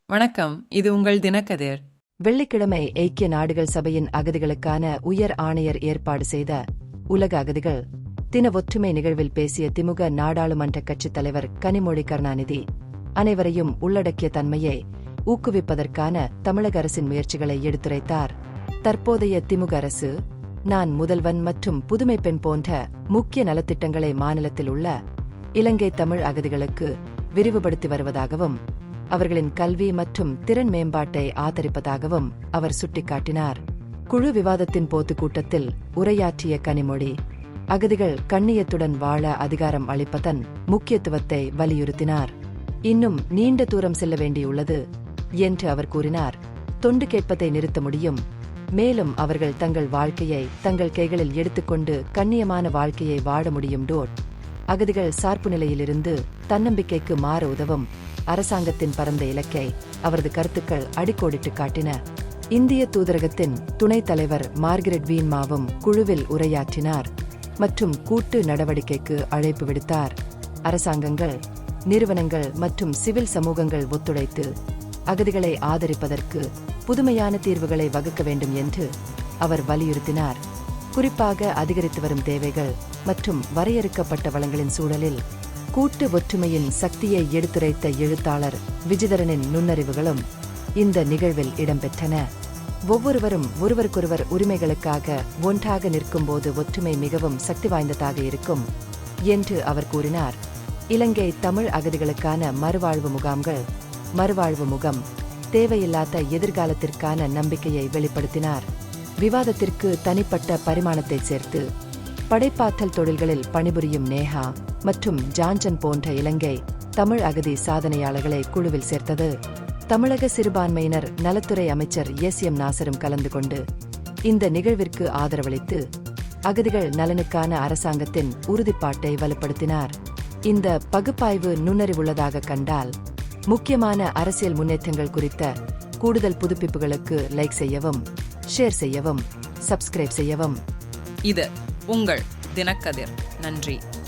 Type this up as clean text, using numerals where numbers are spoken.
வணக்கம், இது உங்கள் தினக்கதிர். வெள்ளிக்கிழமை ஐக்கிய நாடுகள் சபையின் அகதிகளுக்கான உயர் ஆணையர் ஏற்பாடு செய்த உலக அகதிகள் தின ஒற்றுமை நிகழ்வில் பேசிய திமுக நாடாளுமன்ற கட்சித் தலைவர் கனிமொழி கருணாநிதி, அனைவரையும் உள்ளடக்கிய தன்மையை ஊக்குவிப்பதற்கான தமிழக அரசின் முயற்சிகளை எடுத்துரைத்தார். தற்போதைய திமுக அரசு நான் முதல்வன் மற்றும் புதுமை பெண் போன்ற முக்கிய நலத்திட்டங்களை மாநிலத்தில் உள்ள இலங்கை தமிழ் அகதிகளுக்கு விரிவுபடுத்தி வருவதாகவும் அவர்களின் கல்வி மற்றும் திறன் மேம்பாட்டை ஆதரிப்பதாகவும் அவர் சுட்டிக்காட்டினார். குழு விவாதத்தின் போது கூட்டத்தில் உரையாற்றிய கனிமொழி, அகதிகள் கண்ணியத்துடன் வாழ அதிகாரம் அளிப்பதன் முக்கியத்துவத்தை வலியுறுத்தினார். இன்னும் நீண்ட தூரம் செல்ல வேண்டியுள்ளது என்று அவர் கூறினார். தொண்டு கேட்பதை நிறுத்த முடியும், மேலும் அவர்கள் தங்கள் வாழ்க்கையை தங்கள் கைகளில் எடுத்துக்கொண்டு கண்ணியமான வாழ்க்கையை வாழ முடியும். அகதிகள் சார்பு நிலையிலிருந்து தன்னம்பிக்கைக்கு மாற உதவும் அரசாங்கத்தின் பரந்த இலக்கை அவரது கருத்துக்கள் அடிக்கோடிட்டு காட்டின. இந்திய தூதரகத்தின் துணைத் தலைவர் மார்கரெட் வீன்மாவும் குழுவில் உரையாற்றினார் மற்றும் கூட்டு நடவடிக்கைக்கு அழைப்பு விடுத்தார். அரசாங்கங்கள், நிறுவனங்கள் மற்றும் சிவில் சமூகங்கள் ஒத்துழைத்து அகதிகளை ஆதரிப்பதற்கு புதுமையான தீர்வுகளை வகுக்க வேண்டும் என்று அவர் வலியுறுத்தினார். குறிப்பாக அதிகரித்து வரும் தேவைகள் மற்றும் வரையறுக்கப்பட்ட வளங்களின் சூழலில் கூட்டு ஒற்றுமையின் சக்தியை எடுத்துரைத்த எழுத்தாளர் விஜிதரனின் நுண்ணறிவுகளும் இந்த நிகழ்வில் இடம்பெற்றன. ஒவ்வொருவரும் ஒருவருக்கொருவர் உரிமைகளுக்காக ஒன்றாக நிற்கும்போது ஒற்றுமை மிகவும் சக்தி வாய்ந்ததாக இருக்கும் என்று அவர் கூறினார். இலங்கை தமிழ் அகதிகளுக்கான மறுவாழ்வு முகாம் தேவையில்லாத எதிர்காலத்திற்கான நம்பிக்கையை வெளிப்படுத்தினார். விவாதத்திற்கு தனிப்பட்ட பரிமாணத்தை சேர்த்து படைப்பாற்றல் தொழில்களில் பணிபுரியும் நேஹா மற்றும் ஜான்சன் போன்ற இலங்கை தமிழ் அகதி சாதனையாளர்களை குழுவில் சேர்த்தது. தமிழக சிறுபான்மையினர் நலத்துறை அமைச்சர் எம் நாசரும் கலந்து கொண்டு இந்த நிகழ்விற்கு ஆதரவளித்து அகதிகள் நலனுக்கான அரசாங்கத்தின் உறுதிப்பாட்டை வலுப்படுத்தினார். இந்த பகுப்பாய்வு நுண்ணறிவுள்ளதாக கண்டால் முக்கியமான அரசியல் முன்னேற்றங்கள் குறித்த கூடுதல் புதுப்பிப்புகளுக்கு லைக் செய்யவும், ஷேர் செய்யவும், சப்ஸ்கிரைப் செய்யவும். இது உங்கள் தினக்கதிர். நன்றி.